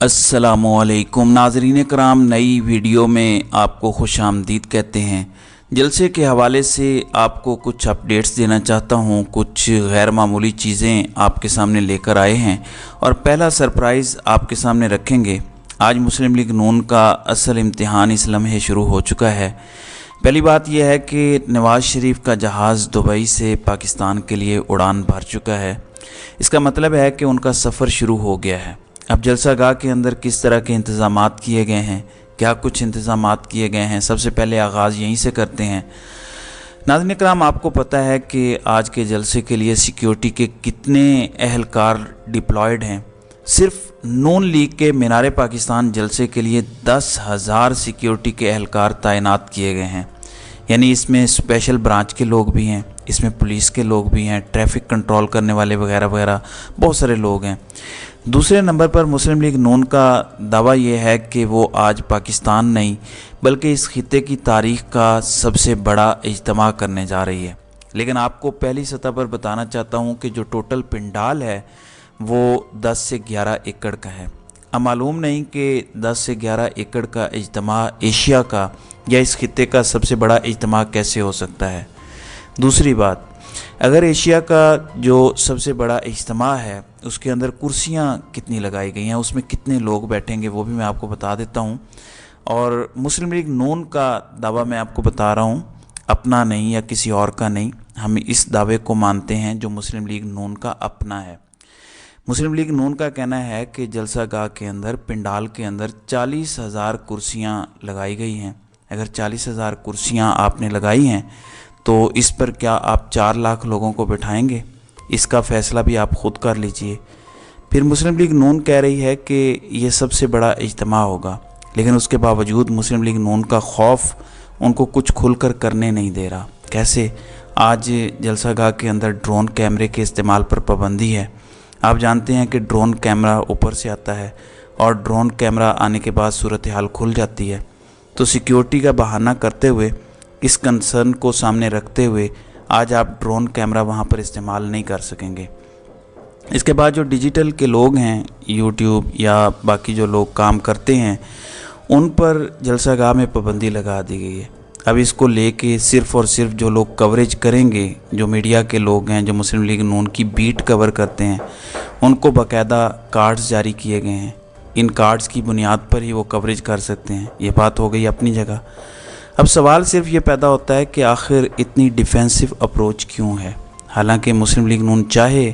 अस्सलामुअलैकुम नाज़रीन कराम, नई वीडियो में आपको खुश आमदीद कहते हैं। जलसे के हवाले से आपको कुछ अपडेट्स देना चाहता हूं। कुछ गैर मामूली चीज़ें आपके सामने लेकर आए हैं और पहला सरप्राइज़ आपके सामने रखेंगे। आज मुस्लिम लीग नून का असल इम्तिहान इस लम्हे शुरू हो चुका है। पहली बात यह है कि नवाज़ शरीफ का जहाज़ दुबई से पाकिस्तान के लिए उड़ान भर चुका है। इसका मतलब है कि उनका सफ़र शुरू हो गया है। अब जलसागाह के अंदर किस तरह के इंतज़ामात किए गए हैं, क्या कुछ इंतज़ामात किए गए हैं, सबसे पहले आगाज़ यहीं से करते हैं। नाज़रीन कराम, आपको पता है कि आज के जलसे के लिए सिक्योरिटी के कितने अहलकार डिप्लॉयड हैं। सिर्फ नून लीग के मीनार पाकिस्तान जलसे के लिए 10,000 सिक्योरिटी के अहलकार तैनात किए गए हैं। यानी इसमें स्पेशल ब्रांच के लोग भी हैं, इसमें पुलिस के लोग भी हैं, ट्रैफिक कंट्रोल करने वाले वगैरह वगैरह बहुत सारे लोग हैं। दूसरे नंबर पर मुस्लिम लीग नून का दावा यह है कि वो आज पाकिस्तान नहीं बल्कि इस खित्ते की तारीख़ का सबसे बड़ा इज्तिमा करने जा रही है। लेकिन आपको पहली सतह पर बताना चाहता हूँ कि जो टोटल पिंडाल है वो 10 से 11 एकड़ का है। अब मालूम नहीं कि 10 से 11 एकड़ का इज्तिमा एशिया का या इस खित्ते का सबसे बड़ा इज्तिमा कैसे हो सकता है। दूसरी बात, अगर एशिया का जो सबसे बड़ा इज्तिमा है उसके अंदर कुर्सियाँ कितनी लगाई गई हैं, उसमें कितने लोग बैठेंगे, वो भी मैं आपको बता देता हूँ। और मुस्लिम लीग नून का दावा मैं आपको बता रहा हूँ, अपना नहीं या किसी और का नहीं। हम इस दावे को मानते हैं जो मुस्लिम लीग नून का अपना है। मुस्लिम लीग नून का कहना है कि जलसागाह के अंदर, पिंडाल के अंदर 40,000 कुर्सियाँ लगाई गई हैं। अगर 40,000 कुर्सियाँ आपने लगाई हैं तो इस पर क्या आप 4 लाख लोगों को बिठाएंगे? इसका फ़ैसला भी आप ख़ुद कर लीजिए। फिर मुस्लिम लीग नून कह रही है कि ये सबसे बड़ा इज्तिमा होगा, लेकिन उसके बावजूद मुस्लिम लीग नून का खौफ उनको कुछ खुलकर करने नहीं दे रहा। कैसे? आज जलसागाह के अंदर ड्रोन कैमरे के इस्तेमाल पर पाबंदी है। आप जानते हैं कि ड्रोन कैमरा ऊपर से आता है और ड्रोन कैमरा आने के बाद सूरत हाल खुल जाती है। तो सिक्योरिटी का बहाना करते हुए, इस कंसर्न को सामने रखते हुए आज आप ड्रोन कैमरा वहाँ पर इस्तेमाल नहीं कर सकेंगे। इसके बाद जो डिजिटल के लोग हैं, यूट्यूब या बाकी जो लोग काम करते हैं, उन पर जलसागाह में पाबंदी लगा दी गई है। अब इसको लेके सिर्फ़ और सिर्फ जो लोग कवरेज करेंगे, जो मीडिया के लोग हैं, जो मुस्लिम लीग नून की बीट कवर करते हैं, उनको बाकायदा कार्ड्स जारी किए गए हैं। इन कार्ड्स की बुनियाद पर ही वो कवरेज कर सकते हैं। ये बात हो गई अपनी जगह। अब सवाल सिर्फ ये पैदा होता है कि आखिर इतनी डिफेंसिव अप्रोच क्यों है। हालांकि मुस्लिम लीग नून चाहे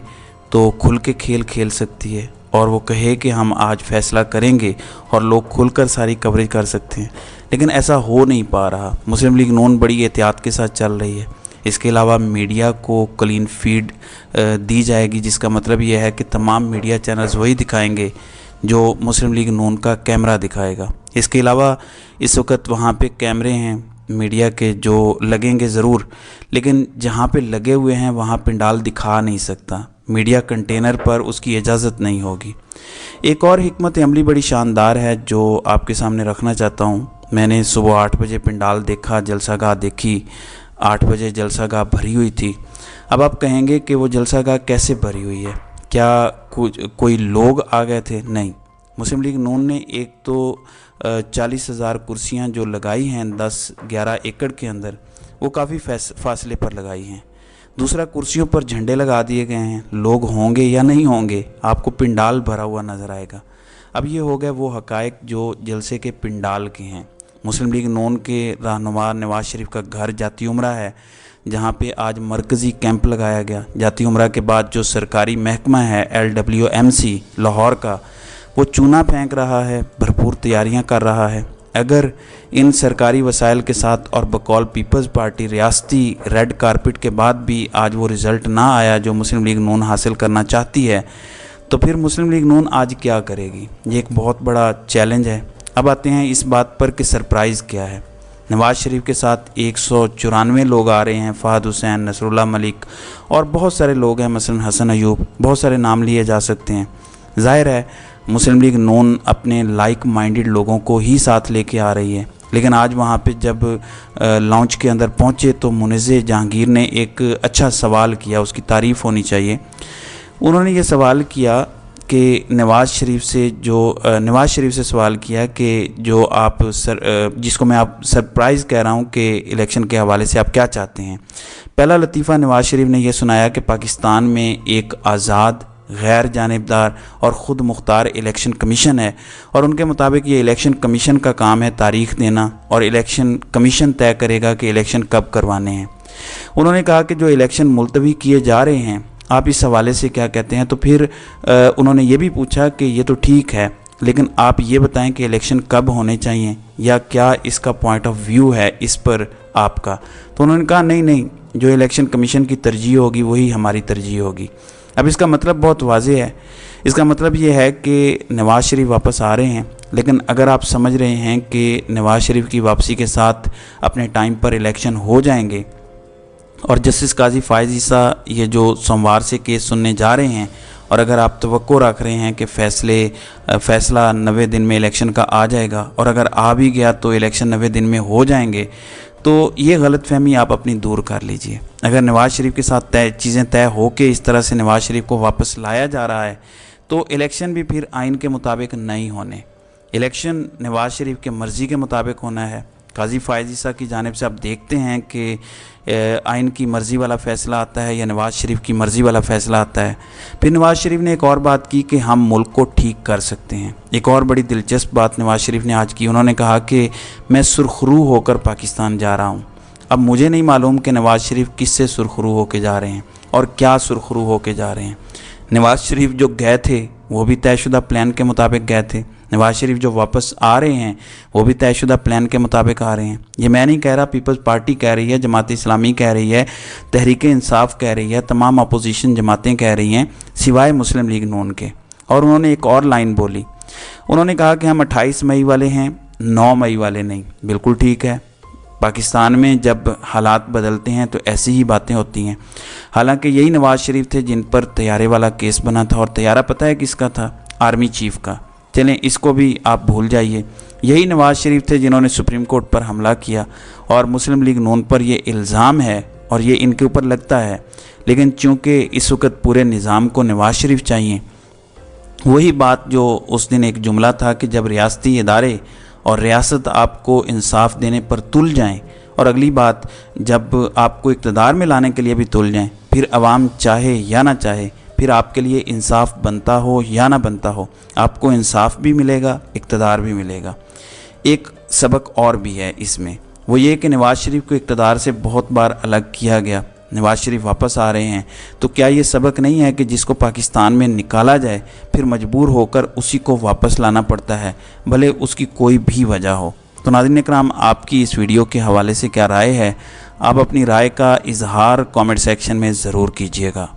तो खुल के खेल खेल सकती है और वो कहे कि हम आज फ़ैसला करेंगे और लोग खुलकर सारी कवरेज कर सकते हैं, लेकिन ऐसा हो नहीं पा रहा। मुस्लिम लीग नून बड़ी एहतियात के साथ चल रही है। इसके अलावा मीडिया को क्लीन फीड दी जाएगी, जिसका मतलब यह है कि तमाम मीडिया चैनल्स वही दिखाएंगे जो मुस्लिम लीग नून का कैमरा दिखाएगा। इसके अलावा इस वक्त वहाँ पे कैमरे हैं मीडिया के जो लगेंगे ज़रूर, लेकिन जहाँ पे लगे हुए हैं वहाँ पिंडाल दिखा नहीं सकता। मीडिया कंटेनर पर उसकी इजाज़त नहीं होगी। एक और हिकमत अमली बड़ी शानदार है जो आपके सामने रखना चाहता हूँ। मैंने सुबह 8 बजे पिंडाल देखा, जलसागाह देखी। 8 बजे जलसागाह भरी हुई थी। अब आप कहेंगे कि वो जलसागाह कैसे भरी हुई है? क्या कोई लोग आ गए थे? नहीं। मुस्लिम लीग नून ने एक तो 40,000 कुर्सियाँ जो लगाई हैं 10-11 एकड़ के अंदर, वो काफ़ी फासले पर लगाई हैं। दूसरा, कुर्सियों पर झंडे लगा दिए गए हैं। लोग होंगे या नहीं होंगे, आपको पिंडाल भरा हुआ नज़र आएगा। अब ये हो गए वो हकायक जो जलसे के पिंडाल के हैं। मुस्लिम लीग नून के रहनुमा नवाज़ शरीफ का घर जाती उमरा है, जहाँ पे आज मरकज़ी कैंप लगाया गया। जाती उमरा के बाद जो सरकारी महकमा है LWMC लाहौर का, वो चूना फेंक रहा है, भरपूर तैयारियां कर रहा है। अगर इन सरकारी वसाइल के साथ और बकौल पीपल्स पार्टी रियासती रेड कारपेट के बाद भी आज वो रिज़ल्ट ना आया जो मुस्लिम लीग नून हासिल करना चाहती है, तो फिर मुस्लिम लीग नून आज क्या करेगी? ये एक बहुत बड़ा चैलेंज है। अब आते हैं इस बात पर कि सरप्राइज़ क्या है। नवाज़ शरीफ के साथ 194 लोग आ रहे हैं। फ़हद हुसैन, नसरुल्लाह मलिक और बहुत सारे लोग हैं, मसलन हसन अयूब, बहुत सारे नाम लिए जा सकते हैं। ज़ाहिर है मुस्लिम लीग नून अपने लाइक माइंडेड लोगों को ही साथ लेके आ रही है। लेकिन आज वहाँ पे जब लॉन्च के अंदर पहुँचे तो मुनज़्ज़े जहांगीर ने एक अच्छा सवाल किया, उसकी तारीफ़ होनी चाहिए। उन्होंने ये सवाल किया कि नवाज़ शरीफ से सवाल किया कि जो आप जिसको मैं आप सरप्राइज़ कह रहा हूँ कि इलेक्शन के हवाले से आप क्या चाहते हैं। पहला लतीफ़ा नवाज़ शरीफ ने यह सुनाया कि पाकिस्तान में एक आज़ाद, गैर जानिबदार और ख़ुद मुख्तार इलेक्शन कमीशन है और उनके मुताबिक ये इलेक्शन कमीशन का काम है तारीख़ देना और इलेक्शन कमीशन तय करेगा कि इलेक्शन कब करवाने हैं। उन्होंने कहा कि जो इलेक्शन मुलतवी किए जा रहे हैं, आप इस हवाले से क्या कहते हैं। तो फिर उन्होंने ये भी पूछा कि ये तो ठीक है, लेकिन आप ये बताएं कि इलेक्शन कब होने चाहिए या क्या इसका पॉइंट ऑफ व्यू है इस पर आपका। तो उन्होंने कहा नहीं, जो इलेक्शन कमीशन की तरजीह होगी वही हमारी तरजीह होगी। अब इसका मतलब बहुत वाज़ेह है। इसका मतलब ये है कि नवाज़ शरीफ वापस आ रहे हैं, लेकिन अगर आप समझ रहे हैं कि नवाज़ शरीफ की वापसी के साथ अपने टाइम पर इलेक्शन हो जाएंगे और जस्टिस काजी फ़ाइज़ ईसा ये जो सोमवार से केस सुनने जा रहे हैं, और अगर आप तवक्को रख रहे हैं कि फ़ैसला 90 दिन में इलेक्शन का आ जाएगा और अगर आ भी गया तो इलेक्शन 90 दिन में हो जाएंगे, तो ये गलतफहमी आप अपनी दूर कर लीजिए। अगर नवाज़ शरीफ के साथ चीज़ें तय हो के इस तरह से नवाज़ शरीफ को वापस लाया जा रहा है तो इलेक्शन भी फिर आइन के मुताबिक नहीं होने। इलेक्शन नवाज़ शरीफ के मर्ज़ी के मुताबिक होना है। काजी फ़ाइज़ ईसा की जानिब से आप देखते हैं कि आइन की मर्ज़ी वाला फ़ैसला आता है या नवाज़ शरीफ की मर्ज़ी वाला फ़ैसला आता है। फिर नवाज़ शरीफ ने एक और बात की कि हम मुल्क को ठीक कर सकते हैं। एक और बड़ी दिलचस्प बात नवाज़ शरीफ ने आज की। उन्होंने कहा कि मैं सुरखरू होकर पाकिस्तान जा रहा हूँ। अब मुझे नहीं मालूम कि नवाज़ शरीफ किससे सुरखरू होकर जा रहे हैं और क्या सुरखरू होकर जा रहे हैं। नवाज़ शरीफ जो गए थे वो भी तयशुदा प्लान के मुताबिक गए थे। नवाज़ शरीफ जो वापस आ रहे हैं वो भी तयशुदा प्लान के मुताबिक आ रहे हैं। ये मैं नहीं कह रहा, पीपल्स पार्टी कह रही है, जमात इस्लामी कह रही है, तहरीक इंसाफ कह रही है, तमाम अपोजिशन जमातें कह रही हैं सिवाय मुस्लिम लीग नून के। और उन्होंने एक और लाइन बोली, उन्होंने कहा कि हम 28 मई वाले हैं, 9 मई वाले नहीं। बिल्कुल ठीक है, पाकिस्तान में जब हालात बदलते हैं तो ऐसी ही बातें होती हैं। हालांकि यही नवाज़ शरीफ थे जिन पर तैयारे वाला केस बना था, और तैयारा पता है किसका था? आर्मी चीफ का। चलें, इसको भी आप भूल जाइए। यही नवाज़ शरीफ थे जिन्होंने सुप्रीम कोर्ट पर हमला किया और मुस्लिम लीग नून पर ये इल्ज़ाम है और ये इनके ऊपर लगता है, लेकिन चूँकि इस वक्त पूरे निज़ाम को नवाज़ शरीफ चाहिए, वही बात जो उस दिन एक जुमला था कि जब रियासती इदारे और रियासत आपको इंसाफ देने पर तुल जाएं और अगली बात जब आपको इक़्तिदार में लाने के लिए भी तुल जाएं, फिर अवाम चाहे या ना चाहे, फिर आपके लिए इंसाफ बनता हो या ना बनता हो, आपको इंसाफ भी मिलेगा, इक़्तिदार भी मिलेगा। एक सबक और भी है इसमें, वो ये कि नवाज़ शरीफ को इक़्तिदार से बहुत बार अलग किया गया। नवाज़ शरीफ वापस आ रहे हैं तो क्या ये सबक नहीं है कि जिसको पाकिस्तान में निकाला जाए फिर मजबूर होकर उसी को वापस लाना पड़ता है, भले उसकी कोई भी वजह हो। तो नाज़रीन इकराम, आपकी इस वीडियो के हवाले से क्या राय है? आप अपनी राय का इजहार कमेंट सेक्शन में ज़रूर कीजिएगा।